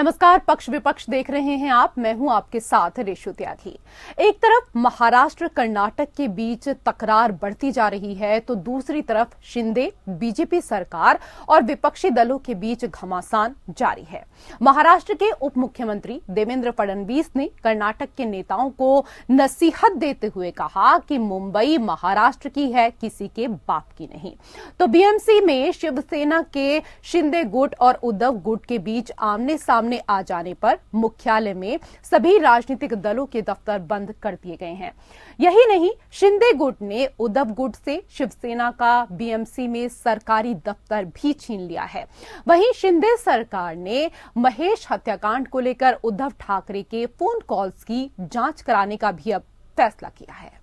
नमस्कार, पक्ष विपक्ष देख रहे हैं आप। मैं हूं आपके साथ रेशु त्यागी। एक तरफ महाराष्ट्र कर्नाटक के बीच तकरार बढ़ती जा रही है तो दूसरी तरफ शिंदे बीजेपी सरकार और विपक्षी दलों के बीच घमासान जारी है। महाराष्ट्र के उप मुख्यमंत्री देवेंद्र फडणवीस ने कर्नाटक के नेताओं को नसीहत देते हुए कहा कि मुंबई महाराष्ट्र की है, किसी के बाप की नहीं। तो बीएमसी में शिवसेना के शिंदे गुट और उद्धव गुट के बीच आमने सामने आ जाने पर मुख्यालय में सभी राजनीतिक दलों के दफ्तर बंद कर दिए गए हैं। यही नहीं, शिंदे गुट ने उद्धव गुट से शिवसेना का बीएमसी में सरकारी दफ्तर भी छीन लिया है। वहीं शिंदे सरकार ने महेश हत्याकांड को लेकर उद्धव ठाकरे के फोन कॉल्स की जांच कराने का भी अब फैसला किया है।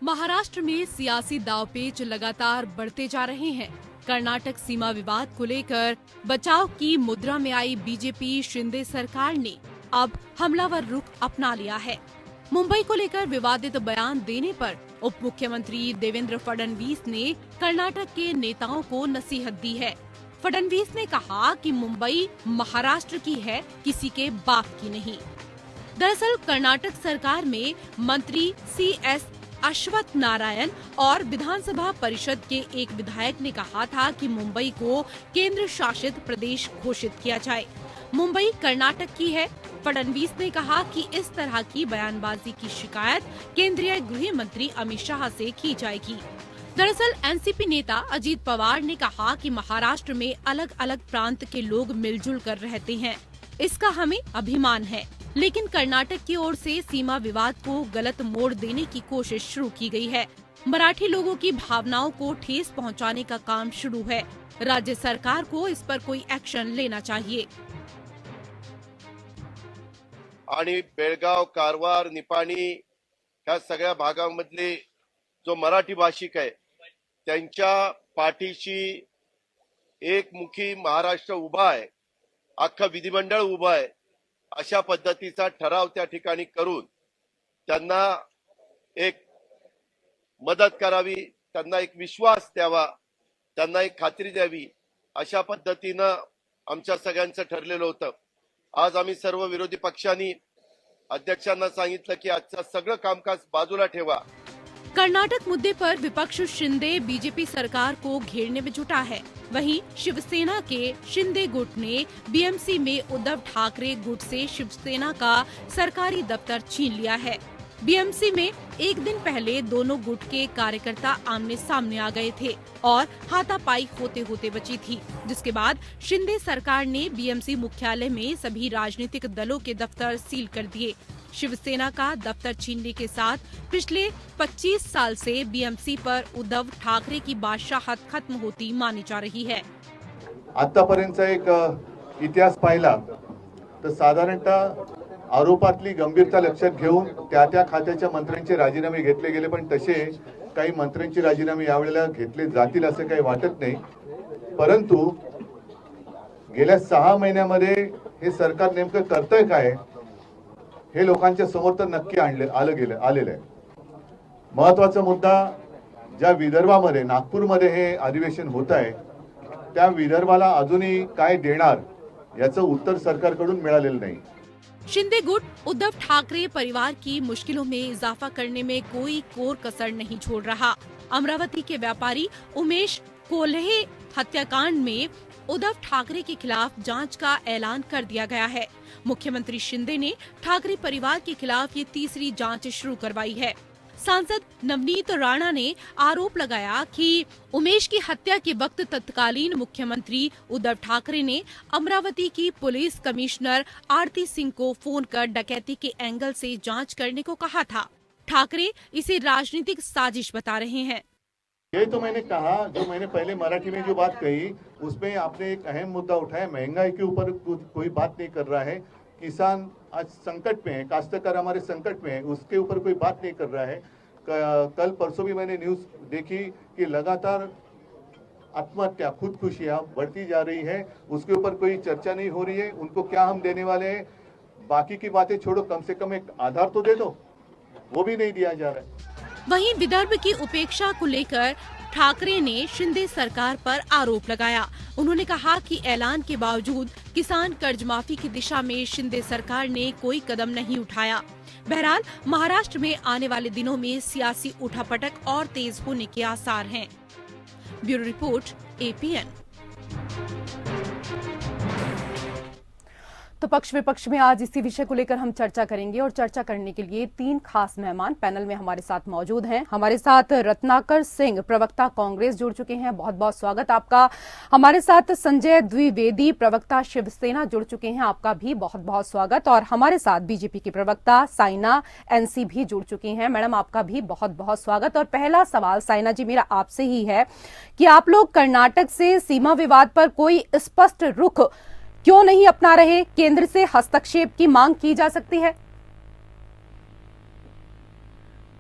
महाराष्ट्र में सियासी दांवपेच लगातार बढ़ते जा रहे हैं। कर्नाटक सीमा विवाद को लेकर बचाव की मुद्रा में आई बीजेपी शिंदे सरकार ने अब हमलावर रुख अपना लिया है। मुंबई को लेकर विवादित बयान देने पर उप मुख्यमंत्री देवेंद्र फडणवीस ने कर्नाटक के नेताओं को नसीहत दी है। फडणवीस ने कहा कि मुंबई महाराष्ट्र की है, किसी के बाप की नहीं। दरअसल कर्नाटक सरकार में मंत्री CS अश्वत्थ नारायण और विधानसभा परिषद के एक विधायक ने कहा था कि मुंबई को केंद्र शासित प्रदेश घोषित किया जाए। मुंबई कर्नाटक की है। फडणवीस ने कहा कि इस तरह की बयानबाजी की शिकायत केंद्रीय गृह मंत्री अमित शाह से की जाएगी। दरअसल एनसीपी नेता अजीत पवार ने कहा कि महाराष्ट्र में अलग अलग प्रांत के लोग मिलजुल कर रहते हैं, इसका हमें अभिमान है। लेकिन कर्नाटक की ओर से सीमा विवाद को गलत मोड़ देने की कोशिश शुरू की गई है। मराठी लोगों की भावनाओं को ठेस पहुंचाने का काम शुरू है। राज्य सरकार को इस पर कोई एक्शन लेना चाहिए। आणि बेळगाव, कारवार, निपाणी ह्या सगळ्या भागांमधले जो मराठी भाषिक आहे त्यांच्या पाठीशी एकमुखी महाराष्ट्र उभा आहे, अख्खा विधिमंडळ उभा आहे। अशा पद्धतीचा ठराव त्या ठिकाणी करून त्यांना एक मदत करावी, त्यांना एक विश्वास द्यावा, त्यांना एक खात्री द्यावी, अशा पद्धतीनं आमच्या सगळ्यांचं ठरलेलं होतं। आज आम्ही सर्व विरोधी पक्षांनी अध्यक्षांना सांगितलं की आजचं सगळं कामकाज बाजूला ठेवा। कर्नाटक मुद्दे पर विपक्ष शिंदे बीजेपी सरकार को घेरने में जुटा है। वहीं शिवसेना के शिंदे गुट ने बीएमसी में उद्धव ठाकरे गुट से शिवसेना का सरकारी दफ्तर छीन लिया है। बीएमसी में एक दिन पहले दोनों गुट के कार्यकर्ता आमने सामने आ गए थे और हाथापाई होते होते बची थी, जिसके बाद शिंदे सरकार ने बीएमसी मुख्यालय में सभी राजनीतिक दलों के दफ्तर सील कर दिए। शिवसेना का दफ्तर छीनने के साथ पिछले 25 साल से बीएमसी पर उद्धव ठाकरे की बादशाहत खत्म होती मानी जा रही है। आतापर्यंतचा एक इतिहास पाहिला तर साधारणतः आरोपातली गंभीरता लक्षात घेऊन त्या खात्याच्या मंत्र्यांचे राजीनामे घेतले गेले, पण तसे काही मंत्र्यांचे राजीनामे यावेळेला घेतले जातील असं काही वाटत नाही। परंतु गेल्या 6 महिन्यामध्ये हे सरकार नेमकं करतंय काय हे लोकांच्या समोर तर नक्की आलेलं आहे। महत्त्वाचा मुद्दा, ज्या विदर्भामध्ये नागपूरमध्ये हे अधिवेशन होत आहे त्या विदर्भाला अजूनही काय देणार याचं उत्तर सरकारकडून मिळालेलं नाही। शिंदे गुट उद्धव ठाकरे परिवार की मुश्किलों में इजाफा करने में कोई कोर कसर नहीं छोड़ रहा। अमरावती के व्यापारी उमेश कोल्हे हत्याकांड में उद्धव ठाकरे के खिलाफ जांच का ऐलान कर दिया गया है। मुख्यमंत्री शिंदे ने ठाकरे परिवार के खिलाफ ये तीसरी जांच शुरू करवाई है। सांसद नवनीत राणा ने आरोप लगाया कि उमेश की हत्या के वक्त तत्कालीन मुख्यमंत्री उद्धव ठाकरे ने अमरावती की पुलिस कमिश्नर आरती सिंह को फोन कर डकैती के एंगल से जांच करने को कहा था। ठाकरे इसे राजनीतिक साजिश बता रहे हैं। ये तो मैंने कहा, जो मैंने पहले मराठी में जो बात कही उसमें आपने एक अहम मुद्दा उठाया। महंगाई के ऊपर कोई बात नहीं कर रहा है। किसान आज संकट में है, काश्तकार हमारे संकट में है, उसके ऊपर कोई बात नहीं कर रहा है। कल परसों भी मैंने न्यूज देखी कि लगातार आत्महत्या, खुदकुशियां बढ़ती जा रही है, उसके ऊपर कोई चर्चा नहीं हो रही है। उनको क्या हम देने वाले हैं, बाकी की बातें छोड़ो, कम से कम एक आधार तो दे दो, वो भी नहीं दिया जा रहा है। वहीं विदर्भ की उपेक्षा को लेकर ठाकरे ने शिंदे सरकार पर आरोप लगाया। उन्होंने कहा कि ऐलान के बावजूद किसान कर्ज माफी की दिशा में शिंदे सरकार ने कोई कदम नहीं उठाया। बहरहाल महाराष्ट्र में आने वाले दिनों में सियासी उठापटक और तेज होने के आसार हैं। Bureau report, APN। तो पक्ष विपक्ष में आज इसी विषय को लेकर हम चर्चा करेंगे और चर्चा करने के लिए 3 खास मेहमान पैनल में हमारे साथ मौजूद हैं। हमारे साथ रत्नाकर सिंह, प्रवक्ता कांग्रेस, जुड़ चुके हैं। बहुत बहुत स्वागत आपका। हमारे साथ संजय द्विवेदी, प्रवक्ता शिवसेना, जुड़ चुके हैं। आपका भी बहुत बहुत स्वागत। और हमारे साथ बीजेपी की प्रवक्ता साइना NC भी जुड़ चुकी हैं। मैडम, आपका भी बहुत बहुत स्वागत। और पहला सवाल साइना जी मेरा आपसे ही है कि आप लोग कर्नाटक से सीमा विवाद पर कोई स्पष्ट रुख क्यों नहीं अपना रहे? केंद्र से हस्तक्षेप की मांग की जा सकती है।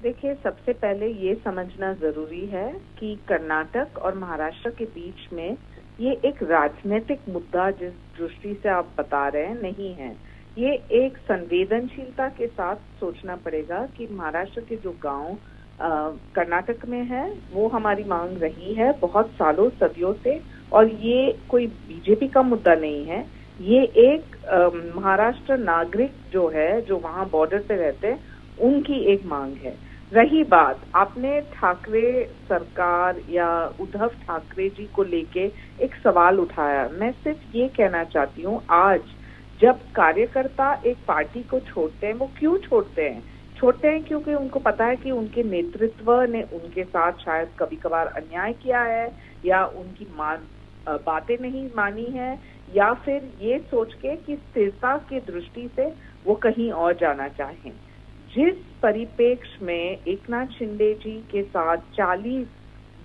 देखिए, सबसे पहले ये समझना जरूरी है कि कर्नाटक और महाराष्ट्र के बीच में ये एक राजनीतिक मुद्दा जिस दृष्टि से आप बता रहे हैं नहीं है। ये एक संवेदनशीलता के साथ सोचना पड़ेगा कि महाराष्ट्र के जो गांव कर्नाटक में है वो हमारी मांग रही है बहुत सालों सदियों से, और ये कोई बीजेपी का मुद्दा नहीं है। ये एक महाराष्ट्र नागरिक जो है, जो वहाँ बॉर्डर पे रहते हैं, उनकी एक मांग है। रही बात, आपने ठाकरे सरकार या उद्धव ठाकरे जी को लेके एक सवाल उठाया। मैं सिर्फ ये कहना चाहती हूँ, आज जब कार्यकर्ता एक पार्टी को छोड़ते हैं, वो क्यों छोड़ते हैं? छोड़ते हैं क्योंकि उनको पता है कि उनके नेतृत्व ने उनके साथ शायद कभी कभार अन्याय किया है, या उनकी बातें नहीं मानी है, या फिर ये सोच के कि स्थिरता की दृष्टि से वो कहीं और जाना चाहें। जिस परिप्रेक्ष्य में एकनाथ शिंदे जी के साथ 40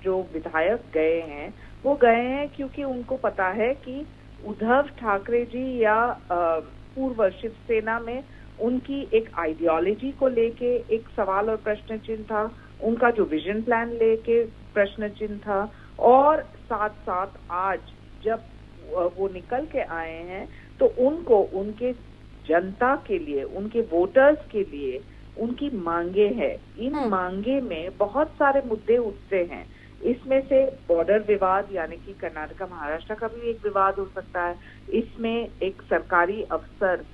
जो विधायक गए हैं, वो गए हैं क्योंकि उनको पता है कि उद्धव ठाकरे जी या पूर्व शिवसेना में उनकी एक आइडियोलॉजी को लेके एक सवाल और प्रश्न चिन्ह था, उनका जो विजन प्लान लेके प्रश्न चिन्ह था, और साथ साथ आज जब वो निकल के आए हैं तो उनको उनके जनता के लिए, उनके वोटर्स के लिए उनकी मांगे हैं। इन मांगे में बहुत सारे मुद्दे उठते हैं। इसमें से बॉर्डर विवाद, यानी कि कर्नाटक महाराष्ट्र का भी एक विवाद हो सकता है। इसमें एक सरकारी अफसर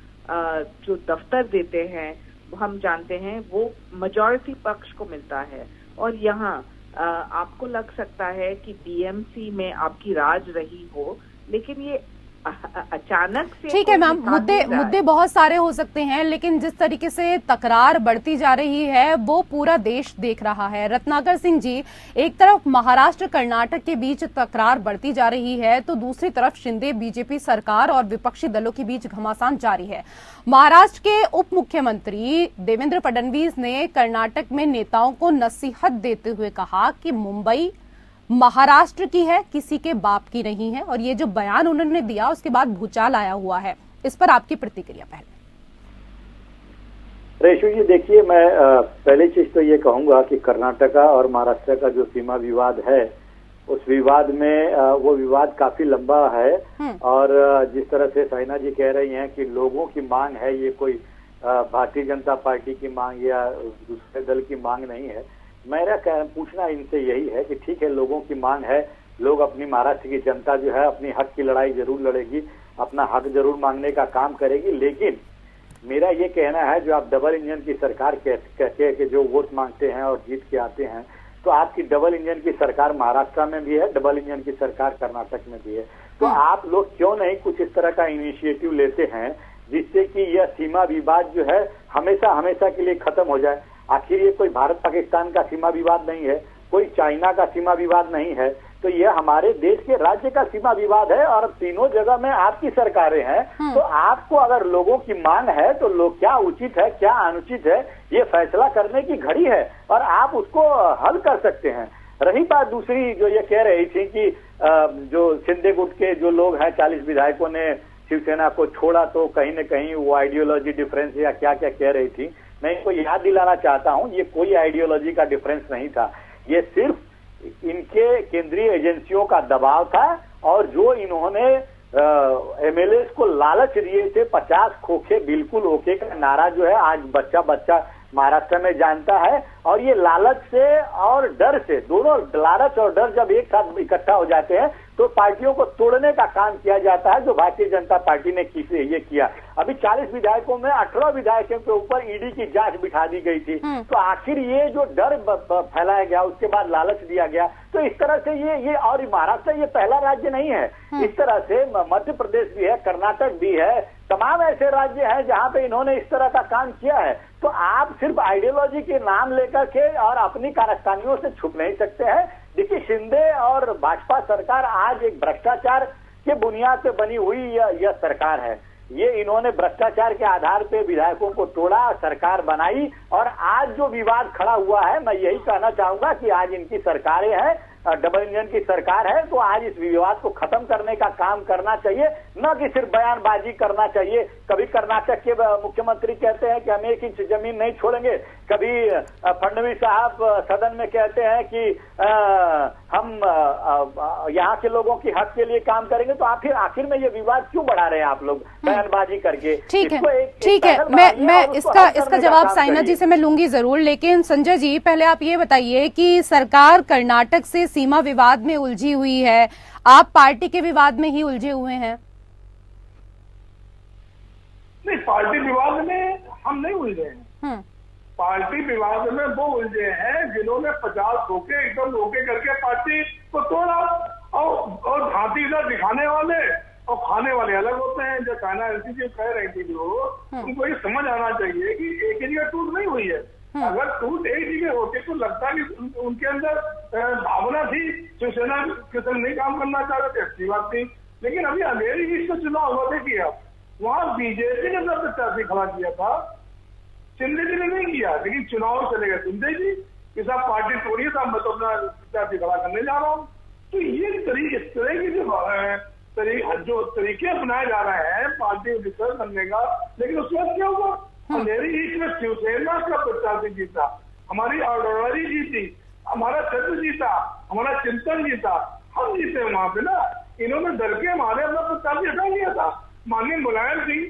जो दफ्तर देते हैं, हम जानते हैं वो मेजॉरिटी पक्ष को मिलता है, और यहाँ आपको लग सकता है कि BMC में आपकी राज रही हो, लेकिन ये अचानक से ठीक है मैम, मुद्दे बहुत सारे हो सकते हैं, लेकिन जिस तरीके से तकरार बढ़ती जा रही है वो पूरा देश देख रहा है। रत्नाकर सिंह जी, एक तरफ महाराष्ट्र कर्नाटक के बीच तकरार बढ़ती जा रही है, तो दूसरी तरफ शिंदे बीजेपी सरकार और विपक्षी दलों के बीच घमासान जारी है। महाराष्ट्र के उप मुख्यमंत्री देवेंद्र फडणवीस ने कर्नाटक में नेताओं को नसीहत देते हुए कहा कि मुंबई महाराष्ट्र की है, किसी के बाप की नहीं है, और ये जो बयान उन्होंने दिया उसके बाद भूचाल आया हुआ है। इस पर आपकी प्रतिक्रिया पहले। रेशु जी, देखिए, मैं पहली चीज तो ये कहूंगा कि कर्नाटका और महाराष्ट्र का जो सीमा विवाद है, उस विवाद में वो विवाद काफी लंबा है, और जिस तरह से साइना जी कह रही हैं कि लोगों की मांग है, ये कोई भारतीय जनता पार्टी की मांग या दूसरे दल की मांग नहीं है। मेरा पूछना इनसे यही है कि ठीक है, लोगों की मांग है, लोग अपनी महाराष्ट्र की जनता जो है अपनी हक की लड़ाई जरूर लड़ेगी, अपना हक जरूर मांगने का काम करेगी, लेकिन मेरा ये कहना है जो आप डबल इंजन की सरकार कहते कि जो वोट मांगते हैं और जीत के आते हैं, तो आपकी डबल इंजन की सरकार महाराष्ट्र में भी है, डबल इंजन की सरकार कर्नाटक में भी है। तो आप लोग क्यों नहीं कुछ इस तरह का इनिशिएटिव लेते हैं जिससे कि यह सीमा विवाद जो है हमेशा हमेशा के लिए खत्म हो जाए। आखिर ये कोई भारत पाकिस्तान का सीमा विवाद नहीं है, कोई चाइना का सीमा विवाद नहीं है, तो यह हमारे देश के राज्य का सीमा विवाद है, और तीनों जगह में आपकी सरकारें हैं। तो आपको अगर लोगों की मांग है तो लोग क्या उचित है क्या अनुचित है ये फैसला करने की घड़ी है, और आप उसको हल कर सकते हैं। रही बात दूसरी, जो ये कह रही थी कि जो शिंदे गुट के जो लोग हैं, 40 विधायकों ने शिवसेना को छोड़ा, तो कहीं न कहीं वो आइडियोलॉजी डिफरेंस या क्या क्या कह रही थी। मैं इनको याद दिलाना चाहता हूं, ये कोई आइडियोलॉजी का डिफरेंस नहीं था, ये सिर्फ इनके केंद्रीय एजेंसियों का दबाव था, और जो इन्होंने MLAs को लालच दिए थे, 50 खोखे बिल्कुल ओके का नारा जो है आज बच्चा बच्चा महाराष्ट्र में जानता है। और ये लालच से और डर से, दोनों लालच और डर जब एक साथ इकट्ठा हो जाते हैं तो पार्टियों को तोड़ने का काम किया जाता है, जो भारतीय जनता पार्टी ने ये किया। अभी 40 विधायकों में 18 विधायकों के ऊपर ईडी की जांच बिठा दी गई थी। तो आखिर ये जो डर फैलाया गया, उसके बाद लालच दिया गया, तो इस तरह से ये और महाराष्ट्र ये पहला राज्य नहीं है। इस तरह से मध्य प्रदेश भी है, कर्नाटक भी है, तमाम ऐसे राज्य हैं जहां पे इन्होंने इस तरह का काम किया है। तो आप सिर्फ आइडियोलॉजी के नाम लेकर के और अपनी कारस्तानियों से छुप नहीं सकते हैं। देखिए, शिंदे और भाजपा सरकार आज एक भ्रष्टाचार के बुनियाद पे बनी हुई यह सरकार है। ये इन्होंने भ्रष्टाचार के आधार पे विधायकों को तोड़ा, सरकार बनाई, और आज जो विवाद खड़ा हुआ है, मैं यही कहना चाहूंगा कि आज इनकी सरकारें हैं, डबल इंजन की सरकार है, तो आज इस विवाद को खत्म करने का काम करना चाहिए, न कि सिर्फ बयानबाजी करना चाहिए। कभी कर्नाटक के मुख्यमंत्री कहते हैं कि हम 1 इंच जमीन नहीं छोड़ेंगे, कभी फडणवीस साहब सदन में कहते हैं कि हम यहाँ के लोगों की हक के लिए काम करेंगे। तो आखिर में ये विवाद क्यों बढ़ा रहे हैं आप लोग बयानबाजी करके? ठीक है, मैं इसका जवाब साइना जी से मैं लूंगी जरूर, लेकिन संजय जी पहले आप ये बताइए कि सरकार कर्नाटक से सीमा विवाद में उलझी हुई है, आप पार्टी के विवाद में ही उलझे हुए हैं? नहीं, पार्टी विवाद में हम नहीं उलझे हैं। पार्टी विवाद में वो उलझे हैं जिन्होंने 50 धोखे एकदम धोखे करके पार्टी को तोड़ा, और घाटी इधर दिखाने वाले और खाने वाले अलग होते हैं। जो साइना एलसी जी कह रही थी, उनको ये समझ आना चाहिए कि एक ही जगह टूट नहीं हुई है। अगर टूट एक जगह होती तो लगता है कि उनके अंदर भावना थी, शिवसेना के संग नहीं काम करना चाह रहे थे, अच्छी बात थी। लेकिन अभी अंधेरी बीच का चुनाव हुआ, देखिए आप, वहां बीजेपी ने अपना प्रत्याशी खड़ा किया था, शिंदे जी ने नहीं किया, लेकिन चुनाव चले गए शिंदे जी कि साहब पार्टी तोड़िए, साहब मैं तो अपना प्रत्याशी खड़ा करने जा रहा हूँ। तो ये इस तरह की जो तरीके अपनाए जा रहे हैं पार्टी विसर्जन करने का, लेकिन उसके बाद क्या हुआ? अंधेरी ईस्ट में शिवसेना का प्रत्याशी जीता, हमारी अडवाणी जीती, हमारा क्षेत्र जीता, हमारा चिंतन जीता, हम जीते वहां पे ना। इन्होंने डर के हमारे अपना प्रत्याशी हटा लिया था। माननीय मुलायम सिंह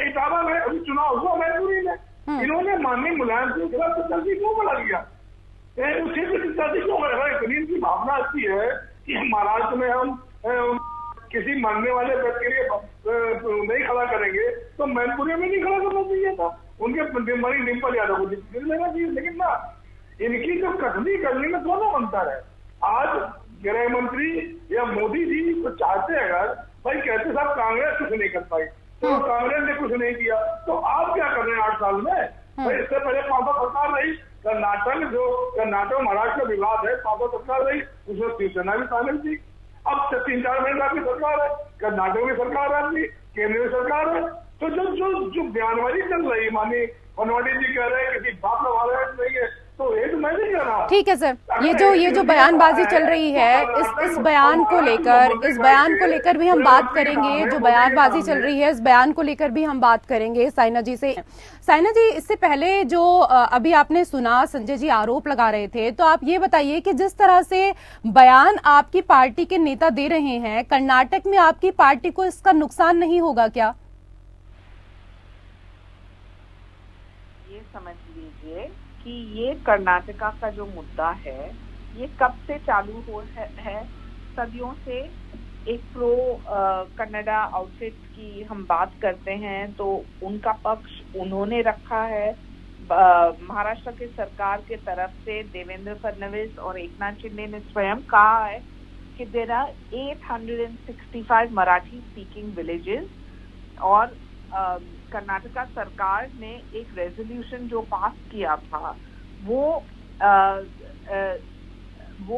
इटावा में अभी चुनाव हुआ मैनपुरी में, इन्होंने माननीय मुलायम सिंह के खिलाफ प्रत्याशी क्यों बना लिया? उसी प्रत्याशी क्यों बना? इतनी इनकी भावना अच्छी है कि महाराष्ट्र में हम किसी मरने वाले व्यक्ति के लिए नहीं खड़ा करेंगे, तो मैनपुरी में नहीं खड़ा करना चाहिए था, उनके मरी डिम्पल यादव को जीत लेना चाहिए। लेकिन ना, इनकी जो कथनी करने में दोनों अंतर है। आज गृह मंत्री या मोदी जी को चाहते हैं, अगर भाई कहते साहब कांग्रेस कुछ नहीं कर पाई, तो कांग्रेस ने कुछ नहीं किया, तो आप क्या कर रहे हैं 8 साल में? भाई इससे पहले 5 सरकार रही, कर्नाटक महाराष्ट्र का विवाद है, 5 सरकार रही, उसमें शिवसेना भी शामिल थी। अब 3-4 महीना की सरकार है, कर्नाटक में सरकार है, केंद्र में सरकार है। तो जो बयानबाजी चल रही, माननीय फडणवीस जी कह रहे हैं किसी बात में हमारा नहीं है, तो ये तो मैं नहीं कह रहा। ठीक है सर, ये जो बयानबाजी चल रही है, इस बयान को लेकर भी हम बात करेंगे। जो बयानबाजी चल रही है, इस बयान को लेकर भी हम बात करेंगे साइना जी से। साइना जी, इससे पहले जो अभी आपने सुना, संजय जी आरोप लगा रहे थे, तो आप ये बताइए कि जिस तरह से बयान आपकी पार्टी के नेता दे रहे हैं, कर्नाटक में आपकी पार्टी को इसका नुकसान नहीं होगा क्या? ये समझ लीजिए कि ये कर्नाटका का जो मुद्दा है, ये कब से चालू हो है? सदियों से। एक प्रो कन्नडा आउटफिट की हम बात करते हैं तो उनका पक्ष उन्होंने रखा है। महाराष्ट्र के सरकार के तरफ से देवेंद्र फडणवीस और एकनाथ शिंदे ने स्वयं कहा है कि there are 865 Marathi speaking villages, और कर्नाटका सरकार ने एक रेजोल्यूशन जो पास किया था, वो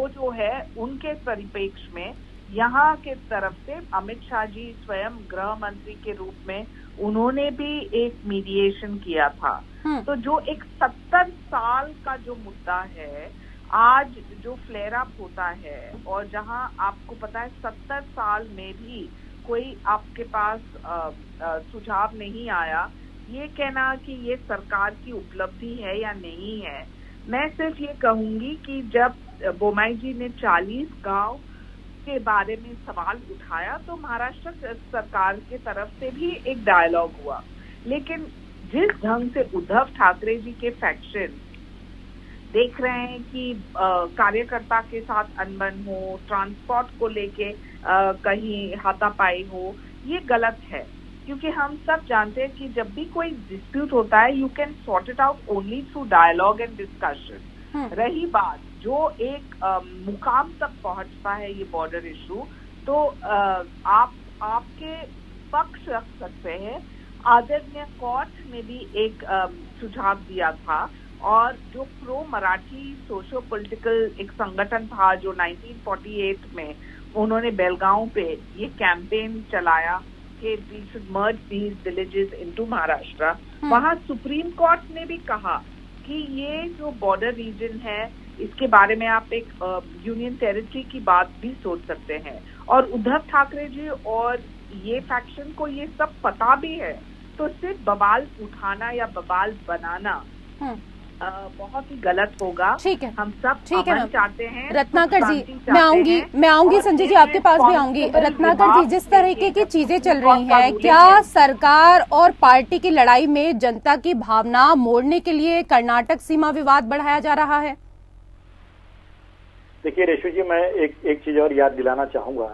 जो है उनके परिप्रेक्ष्य में यहाँ के तरफ से अमित शाह जी स्वयं गृह मंत्री के रूप में उन्होंने भी एक मीडिएशन किया था। तो जो एक 70 साल का जो मुद्दा है, आज जो फ्लेयर अप होता है, और जहाँ आपको पता है 70 साल में भी कोई आपके पास सुझाव नहीं आया, ये कहना कि ये सरकार की उपलब्धि है या नहीं है। मैं सिर्फ ये कहूंगी कि जब बोम्मई जी ने 40 गांव के बारे में सवाल उठाया तो महाराष्ट्र सरकार के तरफ से भी एक डायलॉग हुआ, लेकिन जिस ढंग से उद्धव ठाकरे जी के फैक्शन देख रहे हैं कि कार्यकर्ता के साथ अनबन हो, ट्रांसपोर्ट को लेके कहीं हाथापाई हो, ये गलत है। क्योंकि हम सब जानते हैं कि जब भी कोई डिस्प्यूट होता है, you can sort it out only through dialogue and discussion. रही बात जो एक मुकाम तक पहुंचता है ये बॉर्डर इशू, तो आपके पक्ष रख सकते हैं। आदरणीय कोर्ट ने भी एक सुझाव दिया था, और जो प्रो मराठी सोशो पॉलिटिकल एक संगठन था जो 1948 में उन्होंने बेलगांव पे ये कैंपेन चलाया कि we should merge these villages into Maharashtra, वहां सुप्रीम कोर्ट ने भी कहा कि ये जो बॉर्डर रीजन है इसके बारे में आप एक यूनियन टेरिटरी की बात भी सोच सकते हैं। और उद्धव ठाकरे जी और ये फैक्शन को ये सब पता भी है, तो सिर्फ बवाल उठाना या बवाल बनाना बहुत ही गलत होगा। ठीक है, हम सब ठीक है चाहते हैं। रत्नाकर जी, मैं आऊंगी संजय जी आपके पास भी आऊंगी। रत्नाकर जी, जिस तरीके की चीजें चल रही हैं, क्या सरकार और पार्टी की लड़ाई में जनता की भावना मोड़ने के लिए कर्नाटक सीमा विवाद बढ़ाया जा रहा है? देखिए रेशु जी, मैं एक चीज और याद दिलाना चाहूंगा।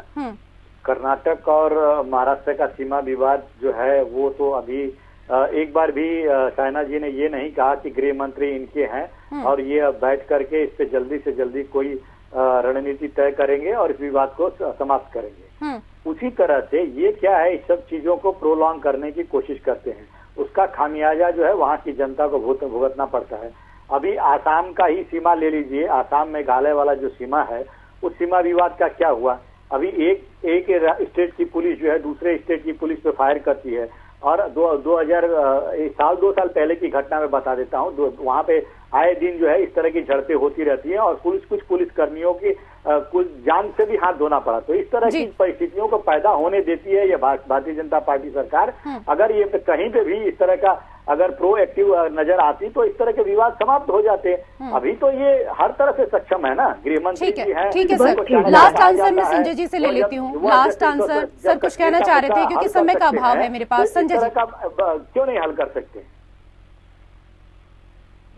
कर्नाटक और महाराष्ट्र का सीमा विवाद जो है वो तो अभी एक बार भी साइना जी ने ये नहीं कहा कि गृह मंत्री इनके हैं और ये अब बैठ करके इस पे जल्दी से जल्दी कोई रणनीति तय करेंगे और इस विवाद को समाप्त करेंगे। उसी तरह से ये क्या है, इस सब चीजों को प्रोलॉन्ग करने की कोशिश करते हैं, उसका खामियाजा जो है वहाँ की जनता को भुगतना पड़ता है। अभी आसाम का ही सीमा ले लीजिए, आसाम मेघालय वाला जो सीमा है उस सीमा विवाद का क्या हुआ। अभी एक स्टेट की पुलिस जो है दूसरे स्टेट की पुलिस पे फायर करती है, और 2 साल पहले की घटना में बता देता हूँ, वहाँ पे आए दिन जो है इस तरह की झड़पें होती रहती हैं और कुछ पुलिस कर्मियों की कुछ जान से भी हाथ धोना पड़ा। तो इस तरह की परिस्थितियों को पैदा होने देती है ये भारतीय जनता पार्टी सरकार। अगर ये कहीं पे भी इस तरह का अगर प्रोएक्टिव नजर आती तो इस तरह के विवाद समाप्त हो जाते। अभी तो ये हर तरह से सक्षम है ना, गृह मंत्री जी हैं। ठीक है सर, लास्ट आंसर मैं संजय जी से ले लेती हूँ। लास्ट आंसर सर, कुछ कहना चाह रहे थे क्योंकि समय का अभाव है मेरे पास। संजय जी क्यों नहीं हल कर सकते?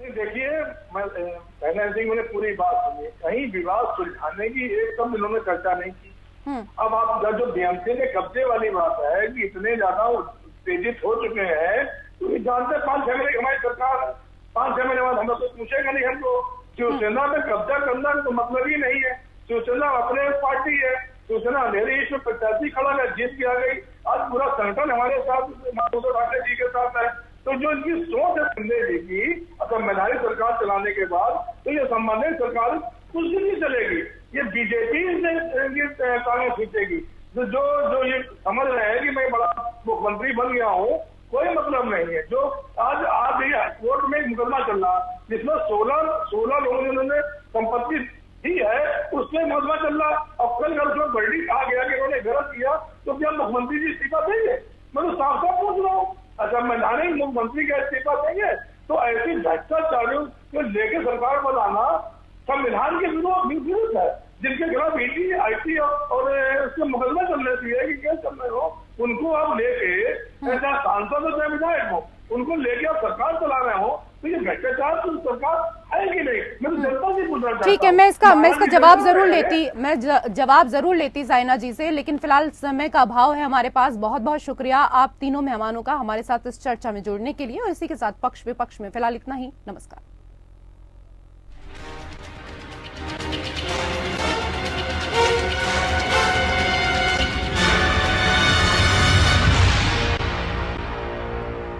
देखिए, पहले सिंह ने पूरी बात सुनी, कहीं विवाद सुलझाने की एकदम इन्होंने चर्चा नहीं की। अब आप जो बीएमसी में कब्जे वाली बात है कि इतने ज्यादा उत्तेजित हो चुके हैं, तो ये जानते 5-6 महीने हमारी सरकार 5-6 महीने बाद हम लोग तो पूछेगा नहीं। हमको शिवसेना में कब्जा करना तो मतलब ही नहीं है। शिवसेना अपने पार्टी है, शिवसेना अंधेरी इसमें प्रत्याशी खड़ा है, जीत के आ गई। आज पूरा संगठन हमारे साथ उद्धव ठाकरे जी के साथ है। तो जो इनकी सोच है संजय जी की, संवैधानिक सरकार चलाने के बाद, तो ये संबंधित सरकार कुछ दिन नहीं चलेगी, ये बीजेपी से कांग्रेस खींचेगी। जो ये समझ रहे हैं कि मैं बड़ा मुख्यमंत्री बन गया हूँ, कोई मतलब नहीं है। जो आज ये कोर्ट में मुकदमा चल रहा जिसमें 16 लोगों ने संपत्ति दी है, उसमें मुकदमा चल रहा। अब कल उसमें वर्डिक्ट आ गया कि उन्होंने गलत किया, तो क्या मुख्यमंत्री जी इस्तीफा देंगे? मैं तो साफ साफ पूछ रहा हूँ। अच्छा, संवैधानिक मुख्यमंत्री का इस्तीफा देंगे? तो ऐसी भ्रष्टाचारियों को लेके सरकार बनाना संविधान के विरुद्ध है। जिनके खिलाफ ईडी, आईटी और उसके मुकदमा चलने चाहिए कि केस चल रहे हो, उनको आप लेके चाहे सांसद हो चाहे विधायक हो, उनको लेके आप सरकार चला रहे हो, तो ये भ्रष्टाचार तो सरकार है कि नहीं? मैं तो जनता से पूछना चाहता हूं। ठीक है, मैं इसका जवाब जरूर लेती साइना जी से, लेकिन फिलहाल समय का अभाव है हमारे पास। बहुत बहुत शुक्रिया आप तीनों मेहमानों का हमारे साथ इस चर्चा में जुड़ने के लिए, और इसी के साथ पक्ष विपक्ष में फिलहाल इतना ही। नमस्कार।